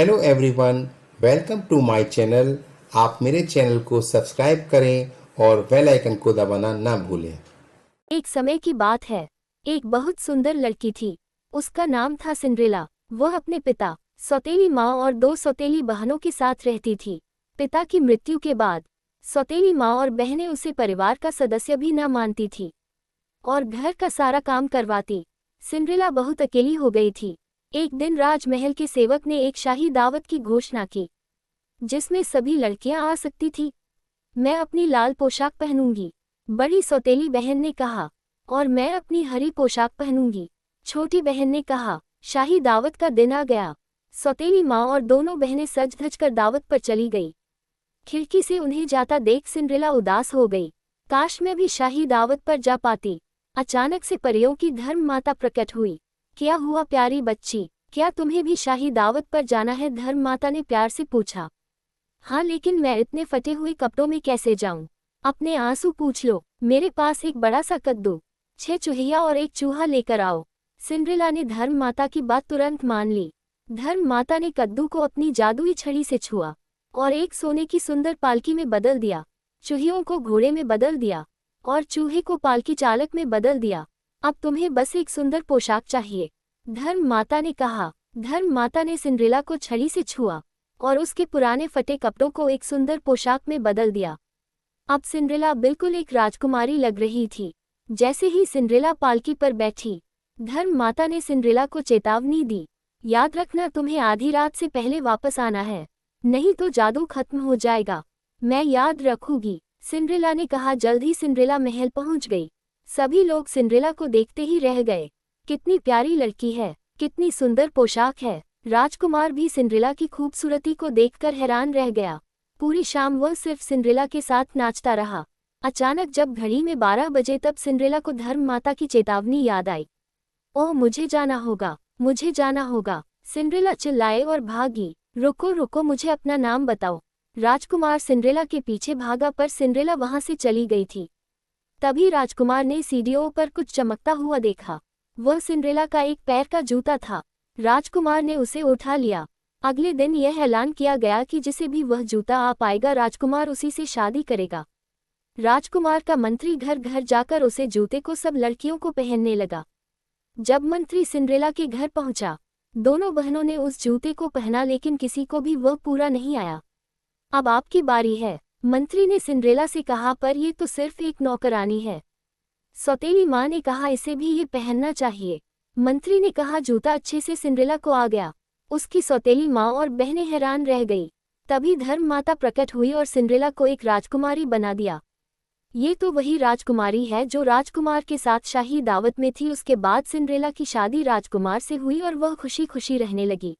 Hello everyone, welcome to my channel. आप मेरे channel को सब्सक्राइब करें और बेल आइकन को दबाना ना भूलें। एक समय की बात है। एक बहुत सुंदर लड़की थी। उसका नाम था सिंड्रेला। वह अपने पिता, सौतेली माँ और दो सौतेली बहनों के साथ रहती थी। पिता की मृत्यु के बाद सौतेली माँ और बहनें उसे परिवार का सदस्य भी न मानती थी और घर का सारा काम करवाती। सिंड्रेला बहुत अकेली हो गई थी। एक दिन राजमहल के सेवक ने एक शाही दावत की घोषणा की, जिसमें सभी लड़कियां आ सकती थी। मैं अपनी लाल पोशाक पहनूंगी, बड़ी सौतेली बहन ने कहा, और मैं अपनी हरी पोशाक पहनूंगी, छोटी बहन ने कहा। शाही दावत का दिन आ गया। सौतेली माँ और दोनों बहनें सज धज कर दावत पर चली गई। खिड़की से उन्हें जाता देख सिंड्रेला उदास हो गई। काश मैं भी शाही दावत पर जा पाती। अचानक से परियों की धर्म माता प्रकट हुई। क्या हुआ प्यारी बच्ची, क्या तुम्हें भी शाही दावत पर जाना है? धर्म माता ने प्यार से पूछा। हाँ, लेकिन मैं इतने फटे हुए कपड़ों में कैसे जाऊं? अपने आंसू पूछ लो। मेरे पास एक बड़ा सा कद्दू, 6 चूहिया और एक चूहा लेकर आओ। सिंड्रेला ने धर्म माता की बात तुरंत मान ली। धर्म माता ने कद्दू को अपनी जादुई छड़ी से छुआ और एक सोने की सुंदर पालकी में बदल दिया। चूहियों को घोड़े में बदल दिया और चूहे को पालकी चालक में बदल दिया। अब तुम्हें बस एक सुंदर पोशाक चाहिए, धर्म माता ने कहा। धर्म माता ने सिंड्रेला को छड़ी से छुआ और उसके पुराने फटे कपड़ों को एक सुंदर पोशाक में बदल दिया। अब सिंड्रेला बिल्कुल एक राजकुमारी लग रही थी। जैसे ही सिंड्रेला पालकी पर बैठी, धर्म माता ने सिंड्रेला को चेतावनी दी, याद रखना तुम्हें आधी रात से पहले वापस आना है, नहीं तो जादू खत्म हो जाएगा। मैं याद रखूंगी, सिंड्रेला ने कहा। जल्द ही सिंड्रेला महल पहुंच गई। सभी लोग सिंड्रेला को देखते ही रह गए। कितनी प्यारी लड़की है, कितनी सुंदर पोशाक है। राजकुमार भी सिंड्रेला की खूबसूरती को देखकर हैरान रह गया। पूरी शाम वह सिर्फ सिंड्रेला के साथ नाचता रहा। अचानक जब घड़ी में 12 बजे, तब सिंड्रेला को धर्म माता की चेतावनी याद आई। ओह, मुझे जाना होगा, मुझे जाना होगा। सिंड्रेला चिल्लाए और भागी। रुको रुको, मुझे अपना नाम बताओ। राजकुमार सिंड्रेला के पीछे भागा, पर सिंड्रेला वहां से चली गई थी। तभी राजकुमार ने सीढ़ियों पर कुछ चमकता हुआ देखा। वह सिंड्रेला का एक पैर का जूता था। राजकुमार ने उसे उठा लिया। अगले दिन यह ऐलान किया गया कि जिसे भी वह जूता आ पाएगा, राजकुमार उसी से शादी करेगा। राजकुमार का मंत्री घर घर जाकर उसे जूते को सब लड़कियों को पहनने लगा। जब मंत्री सिंड्रेला के घर पहुंचा, दोनों बहनों ने उस जूते को पहना, लेकिन किसी को भी वह पूरा नहीं आया। अब आपकी बारी है, मंत्री ने सिंड्रेला से कहा, पर यह तो सिर्फ एक नौकरानी है। सौतेली माँ ने कहा, इसे भी ये पहनना चाहिए। मंत्री ने कहा, जूता अच्छे से सिंड्रेला को आ गया। उसकी सौतेली माँ और बहनें हैरान रह गई। तभी धर्म माता प्रकट हुई और सिंड्रेला को एक राजकुमारी बना दिया। ये तो वही राजकुमारी है जो राजकुमार के साथ शाही दावत में थी। उसके बाद सिंड्रेला की शादी राजकुमार से हुई और वह खुशी खुशी रहने लगी।